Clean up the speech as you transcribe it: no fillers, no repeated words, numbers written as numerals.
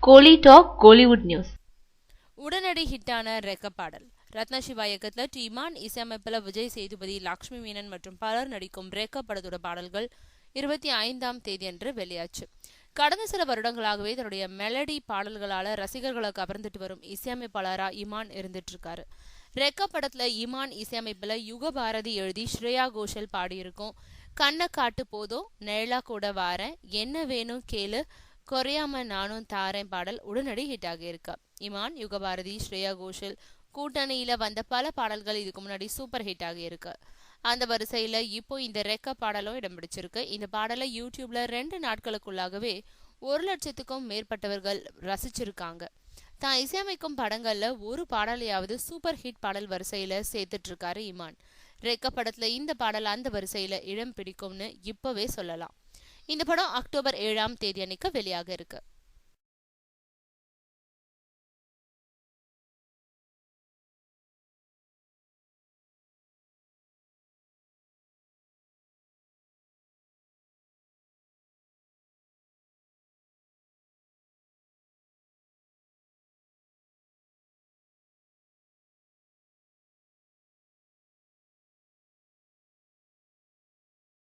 கோலி talk Kollywood news. உடனடி ஹிட்டான ரெக்க பாடல். ரத்ன சிவா இயக்கத்தில் இமான் இசையமைப்பில் விஜய் சேதுபதி, லக்ஷ்மி மேனன் மற்றும் பலர் நடிக்கும் ரெக்க படத்தோட பாடல்கள் 25ஆம் தேதியன்று வெளியாச்சு. கடந்த சில வருடங்களாகவே தன்னுடைய மெலடி பாடல்களால ரசிகர்களை கவர்ந்துட்டு வரும் இசையமைப்பாளரா இமான் இருந்துட்டு இருக்காரு. ரெக்க படத்துல இமான் இசையமைப்புல யுகபாரதி எழுதி ஸ்ரேயா கோஷல் பாடியிருக்கும் கண்ண காட்டு போதும் நெழலா கூட வாரேன் என்ன வேணும் கேளு குறையாம நானும் தாரேன் பாடல் உடனடி ஹிட் ஆகியிருக்கு. இமான், யுகபாரதி, ஸ்ரேயா கோஷல் கூட்டணியில வந்த பல பாடல்கள் இதுக்கு முன்னாடி சூப்பர் ஹிட் ஆகியிருக்கு. அந்த வரிசையில இப்போ இந்த ரெக்க பாடலும் இடம் பிடிச்சிருக்கு. இந்த பாடலை யூடியூப்ல 2 நாட்களுக்குள்ளாகவே 1,00,000க்கும் மேற்பட்டவர்கள் ரசிச்சிருக்காங்க. தான் இசையமைக்கும் படங்கள்ல ஒரு பாடலையாவது சூப்பர் ஹிட் பாடல் வரிசையில சேர்த்துட்டு இருக்காரு இமான். ரெக்க படத்துல இந்த பாடல் அந்த வரிசையில இடம் பிடிக்கும்னு இப்பவே சொல்லலாம். இந்த படம் அக்டோபர் 7ஆம் தேதி அன்னைக்கு வெளியாக இருக்கு.